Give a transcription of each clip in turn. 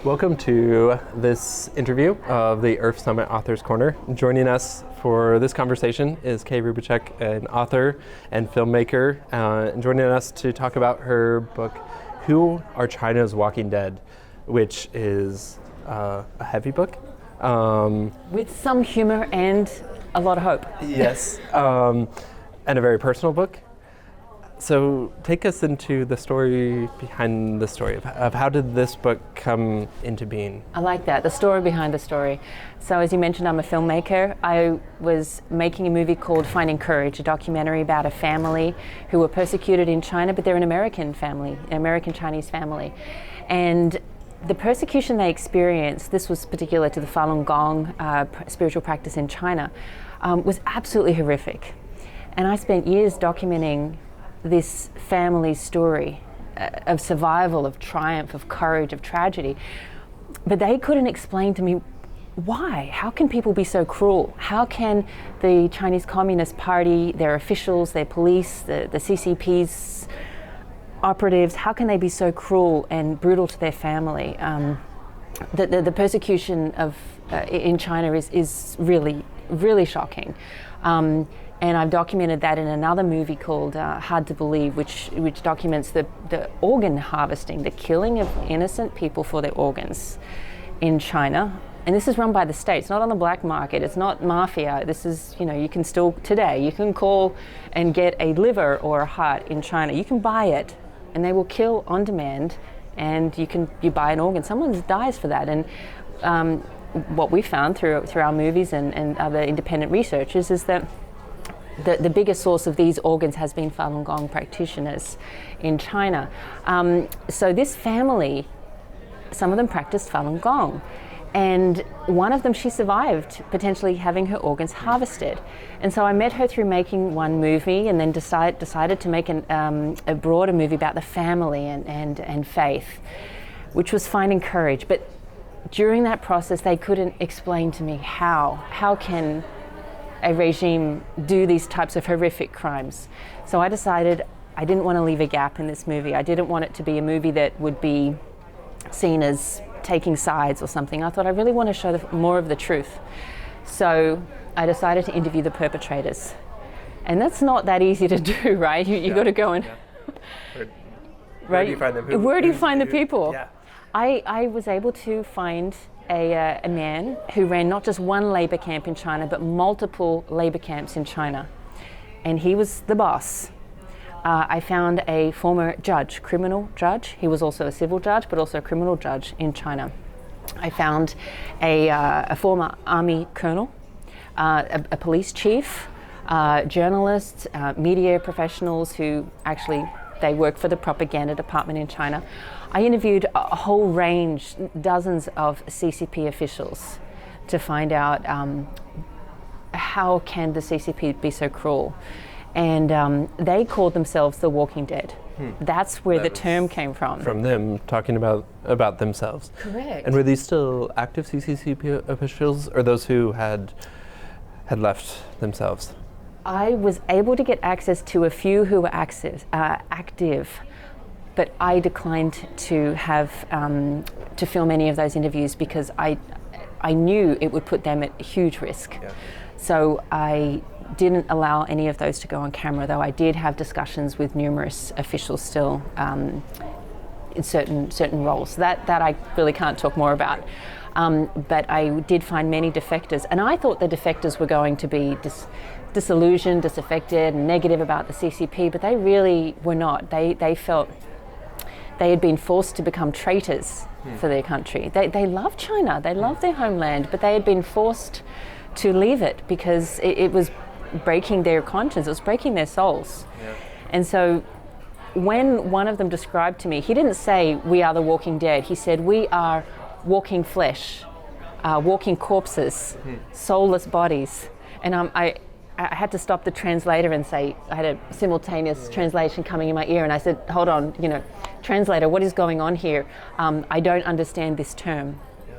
Welcome to this interview of the IRF Summit Authors Corner. Joining us for this conversation is Kay Rubacek, an author and filmmaker, joining us to talk about her book, Who Are China's Walking Dead, which is a heavy book. With some humor and a lot of hope. Yes, and a very personal book. So take us into the story behind the story of how did this book come into being? I like that, the story behind the story. So as you mentioned, I'm a filmmaker. I was making a movie called Finding Courage, a documentary about a family who were persecuted in China, but they're an American family, an American Chinese family. And the persecution they experienced, this was particular to the Falun Gong spiritual practice in China, was absolutely horrific. And I spent years documenting this family's story of survival, of triumph, of courage, of tragedy. But they couldn't explain to me why. How can people be so cruel? How can the Chinese Communist Party, their officials, their police, the CCP's operatives, how can they be so cruel and brutal to their family? The persecution in China is really, really shocking. And I've documented that in another movie called Hard to Believe, which documents the organ harvesting, the killing of innocent people for their organs in China. And this is run by the state. It's not on the black market. It's not mafia. This is, you can still, today, you can call and get a liver or a heart in China. You can buy it, and they will kill on demand, and you buy an organ. Someone dies for that. And what we found through our movies and other independent researchers is that the biggest source of these organs has been Falun Gong practitioners in China. So this family, some of them practiced Falun Gong. And one of them, she survived potentially having her organs harvested. And so I met her through making one movie, and then decided to make a broader movie about the family and faith, which was Finding Courage. But during that process, they couldn't explain to me how can a regime do these types of horrific crimes. So I decided I didn't want to leave a gap in this movie. I didn't want it to be a movie that would be seen as taking sides or something. I thought I really want to show more of the truth. So I decided to interview the perpetrators. And that's not that easy to do, right? You got to go and... Yeah. Where do you find them? Where do you find the people? Yeah. I was able to find a man who ran not just one labor camp in China, but multiple labor camps in China. And he was the boss. I found a former judge, criminal judge. He was also a civil judge, but also a criminal judge in China. I found a former army colonel, a police chief, journalists, media professionals who actually, they work for the propaganda department in China. I interviewed a whole range, dozens of CCP officials to find out how can the CCP be so cruel. And they called themselves the Walking Dead. That's where the term came from. From them talking about themselves. Correct. And were these still active CCP officials, or those who had left themselves? I was able to get access to a few who were active, but I declined to have to film any of those interviews because I knew it would put them at huge risk. Yeah. So I didn't allow any of those to go on camera, though I did have discussions with numerous officials still in certain roles. That I really can't talk more about. But I did find many defectors, and I thought the defectors were going to be disillusioned, disaffected, and negative about the CCP, but they really were not. They felt they had been forced to become traitors for their country. They love China, they love their homeland, but they had been forced to leave it because it was breaking their conscience, it was breaking their souls. Yeah. And so when one of them described to me, he didn't say, "We are the Walking Dead," he said, "We are walking flesh, walking corpses, soulless bodies." And I had to stop the translator and say, I had a simultaneous translation coming in my ear, and I said, "Hold on, translator, what is going on here? I don't understand this term." Yeah.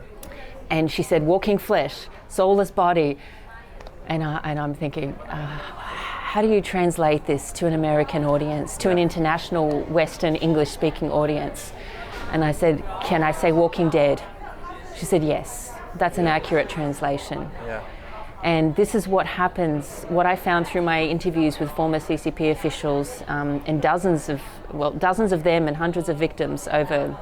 And she said, "Walking flesh, soulless body." And I'm thinking, how do you translate this to an American audience, to an international Western English-speaking audience? And I said, "Can I say Walking Dead?" She said, yes, that's an accurate translation. Yeah. And this is what happens, what I found through my interviews with former CCP officials and dozens of them and hundreds of victims over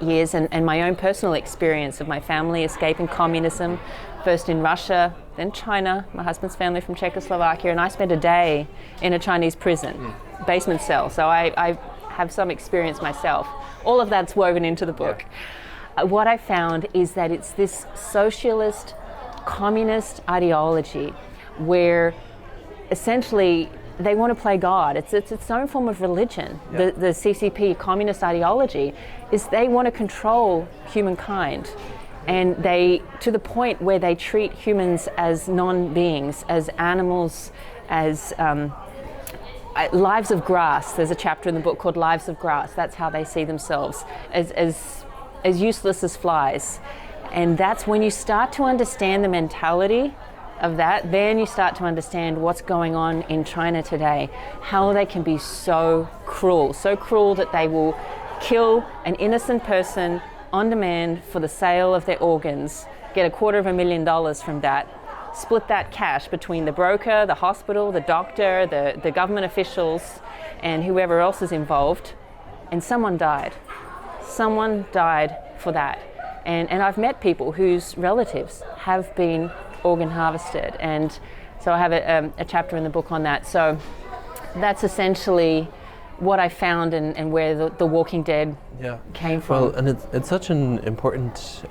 years, and my own personal experience of my family escaping communism, first in Russia, then China, my husband's family from Czechoslovakia, and I spent a day in a Chinese prison, basement cell, so I have some experience myself. All of that's woven into the book. Yeah. What I found is that it's this socialist, communist ideology where essentially they want to play God. It's its own form of religion. Yeah. The CCP communist ideology is they want to control humankind, and they, to the point where they treat humans as non-beings, as animals, as lives of grass. There's a chapter in the book called Lives of Grass. That's how they see themselves, as useless as flies. And that's when you start to understand the mentality of that, then you start to understand what's going on in China today, how they can be so cruel that they will kill an innocent person on demand for the sale of their organs, get $250,000 from that, split that cash between the broker, the hospital, the doctor, the government officials, and whoever else is involved, and someone died. Someone died for that. And I've met people whose relatives have been organ harvested, and so I have a chapter in the book on that. So that's essentially what I found and where the Walking Dead came from. Well, and it's such an important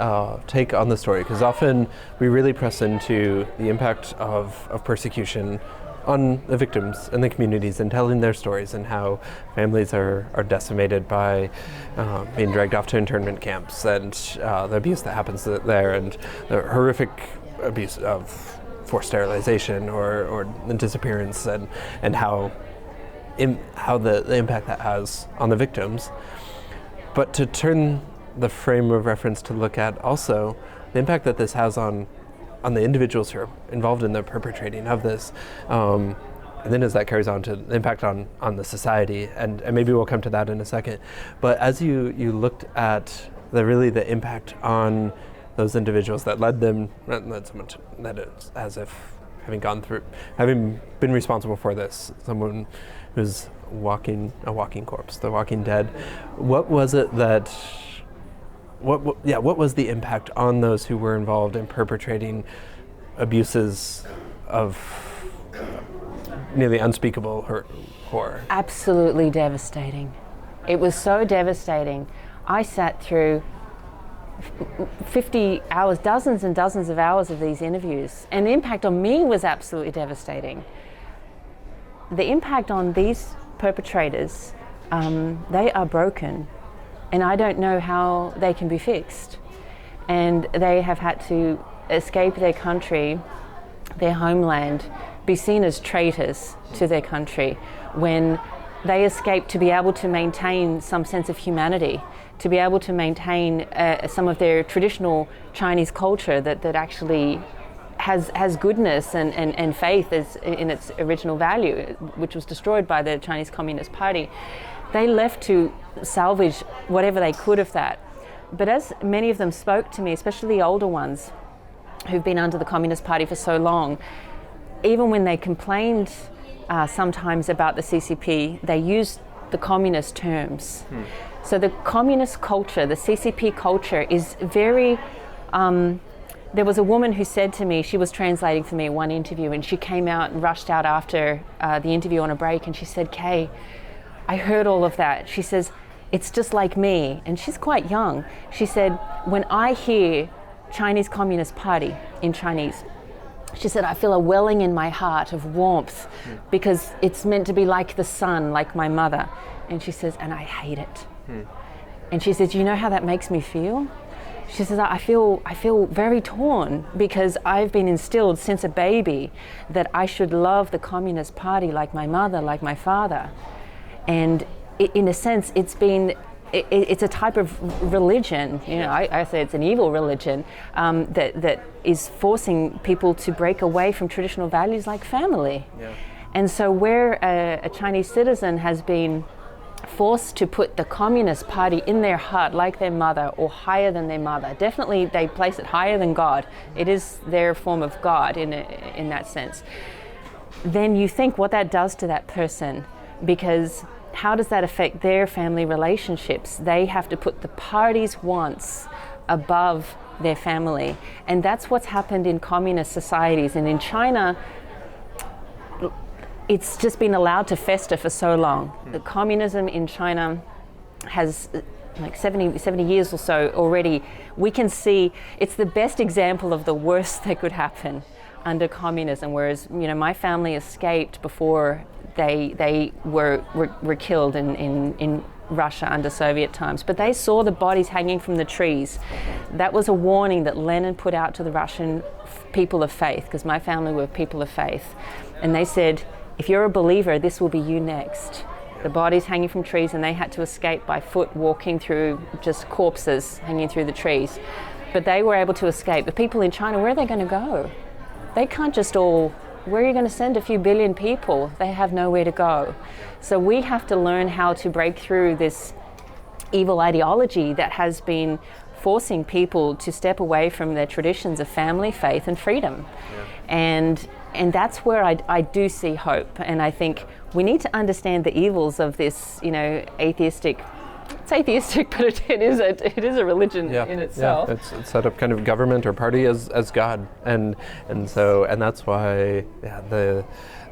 take on the story, because often we really press into the impact of persecution on the victims and the communities, and telling their stories, and how families are decimated by being dragged off to internment camps, and the abuse that happens there, and the horrific abuse of forced sterilization or disappearance, and how the impact that has on the victims. But to turn the frame of reference to look at also the impact that this has on the individuals who are involved in the perpetrating of this, and then as that carries on to the impact on the society, and maybe we'll come to that in a second. But as you looked at the impact on those individuals that led someone to, that is as if having been responsible for this, someone who's a walking corpse, the Walking Dead. What was it that? What was the impact on those who were involved in perpetrating abuses of nearly unspeakable horror? Absolutely devastating. It was so devastating. I sat through 50 hours, dozens and dozens of hours of these interviews, and the impact on me was absolutely devastating. The impact on these perpetrators, they are broken, and I don't know how they can be fixed. And they have had to escape their country, their homeland, be seen as traitors to their country, when they escape to be able to maintain some sense of humanity, to be able to maintain some of their traditional Chinese culture that actually has goodness and faith in its original value, which was destroyed by the Chinese Communist Party. They left to salvage whatever they could of that. But as many of them spoke to me, especially the older ones who've been under the Communist Party for so long, even when they complained sometimes about the CCP, they used the communist terms. So the communist culture, the CCP culture, is very... there was a woman who said to me, she was translating for me in one interview, and she came out and rushed out after the interview on a break, and she said, "Kay, I heard all of that." She says, "It's just like me," and she's quite young. She said, "When I hear Chinese Communist Party in Chinese," she said, "I feel a welling in my heart of warmth because it's meant to be like the sun, like my mother." And she says, "And I hate it." And she says, "You know how that makes me feel?" She says, I feel very torn because I've been instilled since a baby that I should love the Communist Party like my mother, like my father. And in a sense, it's a type of religion, I say it's an evil religion, that is forcing people to break away from traditional values like family. Yeah. And so where a Chinese citizen has been forced to put the Communist Party in their heart like their mother or higher than their mother. Definitely they place it higher than God. It is their form of God in that sense. Then you think what that does to that person, because how does that affect their family relationships? They have to put the party's wants above their family. And that's what's happened in communist societies. And in China, it's just been allowed to fester for so long. The communism in China has like 70 years or so already. We can see it's the best example of the worst that could happen under communism, whereas my family escaped before they were killed in Russia under Soviet times. But they saw the bodies hanging from the trees. That was a warning that Lenin put out to the Russian people of faith, because my family were people of faith. And they said, if you're a believer, this will be you next. The bodies hanging from trees, and they had to escape by foot, walking through just corpses hanging through the trees. But they were able to escape. The people in China, where are they going to go? They can't just where are you going to send a few billion people? They have nowhere to go. So we have to learn how to break through this evil ideology that has been forcing people to step away from their traditions of family, faith, and freedom. Yeah. And that's where I do see hope. And I think we need to understand the evils of this, atheistic. It's atheistic, but it is a religion in itself. Yeah, it's set up kind of government or party as God, and that's why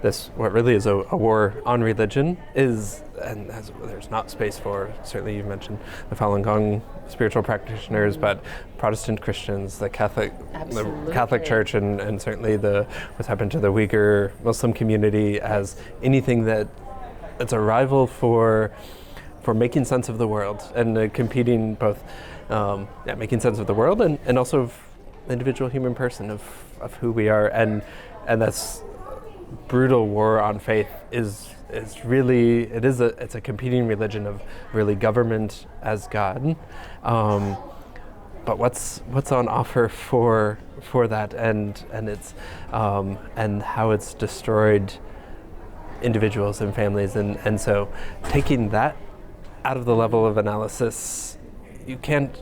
this what really is a war on religion is, and there's not space for, certainly you mentioned the Falun Gong spiritual practitioners, but Protestant Christians, the Catholic Church, and certainly what's happened to the Uyghur Muslim community as anything that's a rival for making sense of the world and competing both, making sense of the world and also of the individual human person of who we are, and that's brutal war on faith is really it's a competing religion of really government as God, but what's on offer for that and it's and how it's destroyed individuals and families, and so taking that out of the level of analysis, you can't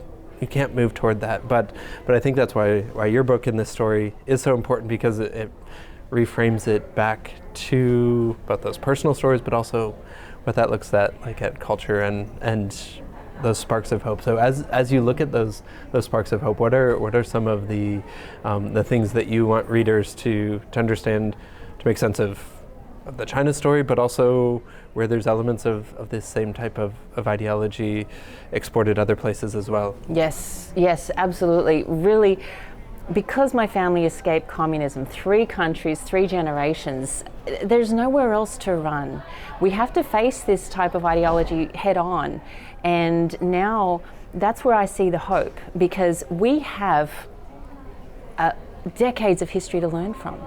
move toward that. But I think that's why your book and this story is so important, because it reframes it back to both those personal stories, but also what that looks like at culture and those sparks of hope. So as you look at those sparks of hope, what are some of the things that you want readers to understand, to make sense of the China story, but also where there's elements of this same type of ideology exported other places as well? Yes, absolutely. Really, because my family escaped communism, 3 countries, 3 generations, there's nowhere else to run. We have to face this type of ideology head on. And now that's where I see the hope, because we have decades of history to learn from.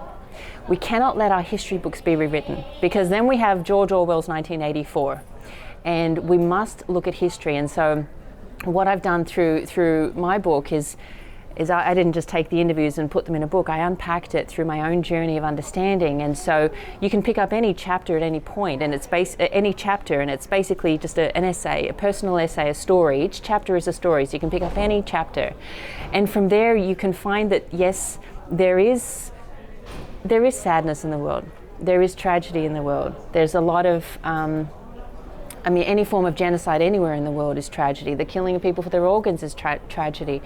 We cannot let our history books be rewritten, because then we have George Orwell's 1984, and we must look at history. And so what I've done through my book is I didn't just take the interviews and put them in a book. I unpacked it through my own journey of understanding. And so you can pick up any chapter at any point, and it's basically just an essay, a personal essay, a story. Each chapter is a story, so you can pick up any chapter. And from there you can find that, yes, there is sadness in the world. There is tragedy in the world. There's a lot of, any form of genocide anywhere in the world is tragedy. The killing of people for their organs is tragedy.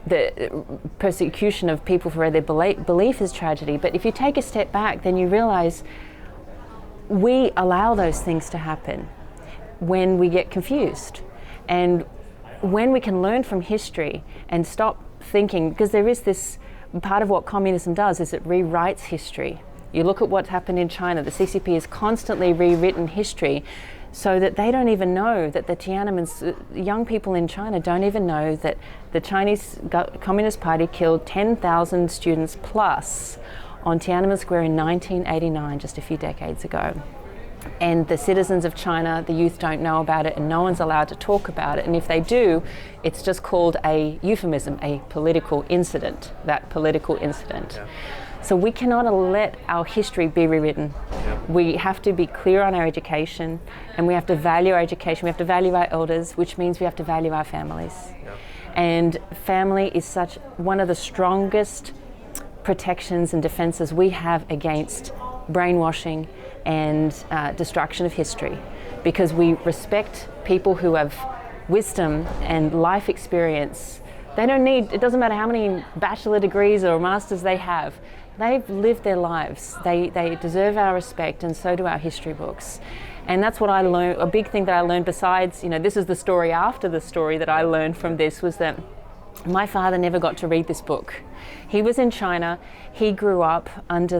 The persecution of people for their belief is tragedy. But if you take a step back, then you realize we allow those things to happen when we get confused. And when we can learn from history and stop thinking, because there is this part of what communism does is it rewrites history. You look at what's happened in China. The CCP has constantly rewritten history so that they don't even know that the Tiananmen, young people in China don't even know that the Chinese Communist Party killed 10,000 students plus on Tiananmen Square in 1989, just a few decades ago. And the citizens of China, the youth, don't know about it, and no one's allowed to talk about it. And if they do, it's just called a euphemism, a political incident, that political incident. Yeah. So we cannot let our history be rewritten. Yeah. We have to be clear on our education, and we have to value our education. We have to value our elders, which means we have to value our families. Yeah. And family is such one of the strongest protections and defenses we have against brainwashing and destruction of history, because we respect people who have wisdom and life experience. They don't need, it doesn't matter how many bachelor degrees or masters they have, they've lived their lives. They deserve our respect, and so do our history books. And that's what I learned. A big thing that I learned, besides, this is the story after the story that I learned from this, was that my father never got to read this book. He was in China. He grew up under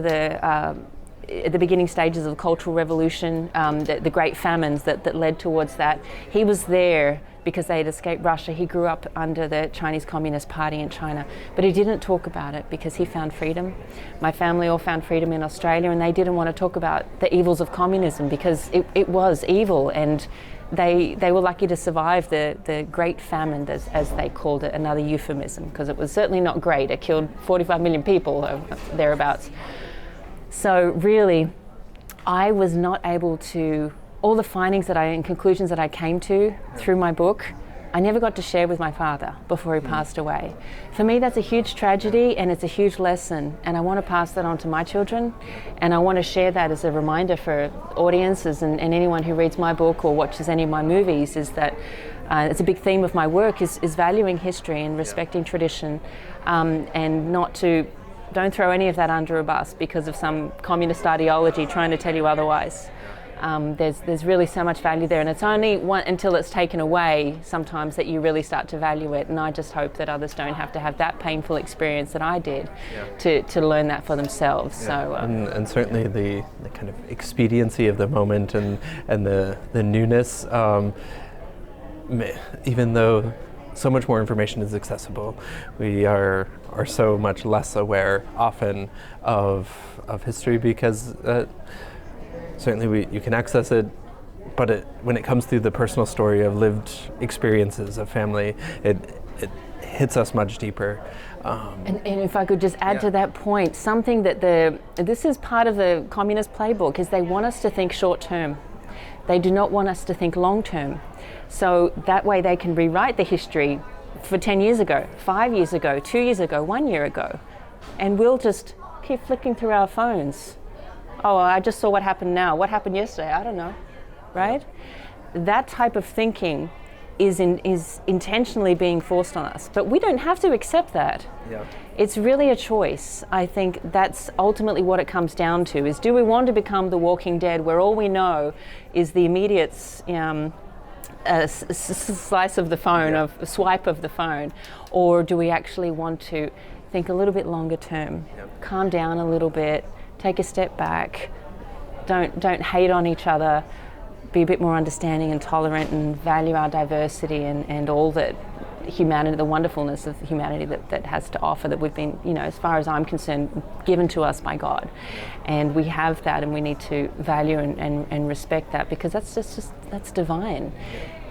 at the beginning stages of the Cultural Revolution, the great famines that led towards that. He was there because they had escaped Russia. He grew up under the Chinese Communist Party in China, but he didn't talk about it because he found freedom. My family all found freedom in Australia, and they didn't want to talk about the evils of communism because it was evil, and they were lucky to survive the Great Famine, as they called it, another euphemism, because it was certainly not great. It killed 45 million people, thereabouts. So really, I was not able to, all the findings and conclusions that I came to through my book, I never got to share with my father before he passed away. For me, that's a huge tragedy, and it's a huge lesson, and I want to pass that on to my children, and I want to share that as a reminder for audiences and anyone who reads my book or watches any of my movies, is that it's a big theme of my work, is valuing history and respecting tradition, and don't throw any of that under a bus because of some communist ideology trying to tell you otherwise. There's really so much value there, and it's only until it's taken away sometimes that you really start to value it, and I just hope that others don't have to have that painful experience that I did to learn that for themselves. Yeah. So and certainly the kind of expediency of the moment and the newness, even though so much more information is accessible, we are so much less aware often of history, because certainly you can access it, but when it comes through the personal story of lived experiences of family, it hits us much deeper. And if I could just add to that point, something that this is part of the communist playbook, is they want us to think short term. They do not want us to think long term. So that way they can rewrite the history for 10 years ago, 5 years ago, 2 years ago, 1 year ago. And we'll just keep flicking through our phones. Oh, I just saw what happened now. What happened yesterday? I don't know, right? That type of thinking is intentionally being forced on us. But we don't have to accept that. Yeah. It's really a choice. I think that's ultimately what it comes down to, is do we want to become the Walking Dead, where all we know is the immediate slice of the phone, of a swipe of the phone, or do we actually want to think a little bit longer term, calm down a little bit, take a step back, don't hate on each other, be a bit more understanding and tolerant, and value our diversity and all that humanity, the wonderfulness of humanity that has to offer, that we've been, as far as I'm concerned, given to us by God. And we have that, and we need to value and respect that, because that's divine.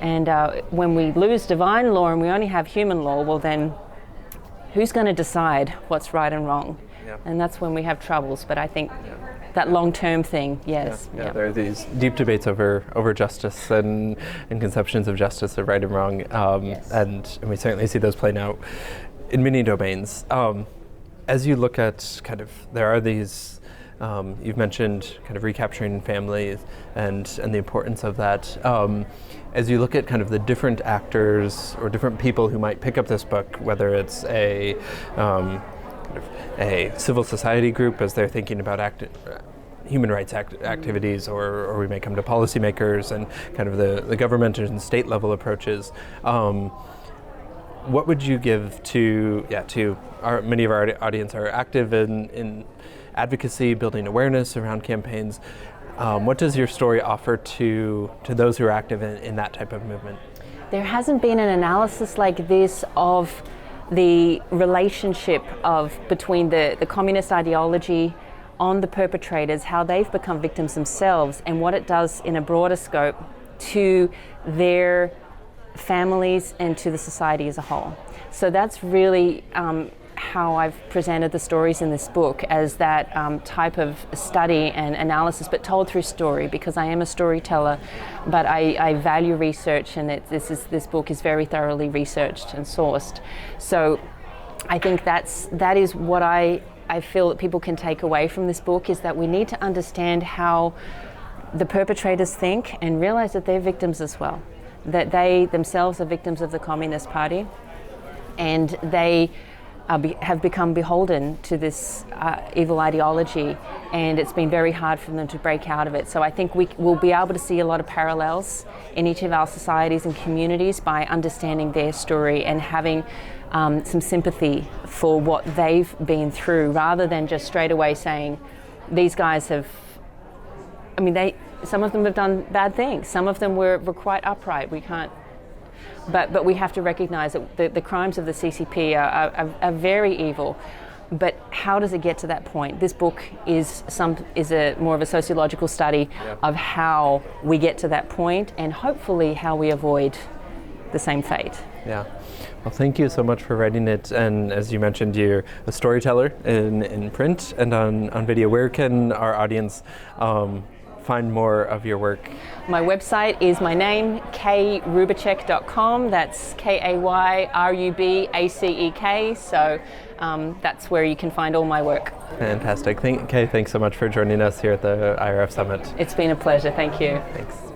And when we lose divine law and we only have human law, well then, who's going to decide what's right and wrong? Yeah. And that's when we have troubles. But I think that long-term thing, yes. Yeah. There are these deep debates over justice and conceptions of justice, of right and wrong, and we certainly see those playing out in many domains. As you look at there are these, you've mentioned kind of recapturing families and the importance of that. As you look at kind of the different actors or different people who might pick up this book, whether it's a civil society group as they're thinking about human rights activities, or we may come to policymakers and kind of the government and state level approaches. What would you give to many of our audience are active in advocacy, building awareness around campaigns. What does your story offer to those who are active in that type of movement? There hasn't been an analysis like this of the relationship between the communist ideology on the perpetrators, how they've become victims themselves, and what it does in a broader scope to their families and to the society as a whole. So that's really how I've presented the stories in this book as that type of study and analysis, but told through story, because I am a storyteller, but I value research, and this book is very thoroughly researched and sourced. So I think that is what I feel that people can take away from this book, is that we need to understand how the perpetrators think and realize that they're victims as well, that they themselves are victims of the Communist Party, and they have become beholden to this evil ideology, and it's been very hard for them to break out of it. So I think we will be able to see a lot of parallels in each of our societies and communities by understanding their story and having some sympathy for what they've been through, rather than just straight away saying these guys have, some of them have done bad things, some of them were quite upright. We can't, but we have to recognize that the crimes of the CCP are very evil. But how does it get to that point? This book is more of a sociological study of how we get to that point, and hopefully how we avoid the same fate. Yeah. Well, thank you so much for writing it. And as you mentioned, you're a storyteller in print and on video. Where can our audience find more of your work? My website is my name, kayrubacek.com. That's KAYRUBACEK. So that's where you can find all my work. Fantastic. Kay, thanks so much for joining us here at the IRF Summit. It's been a pleasure. Thank you. Thanks.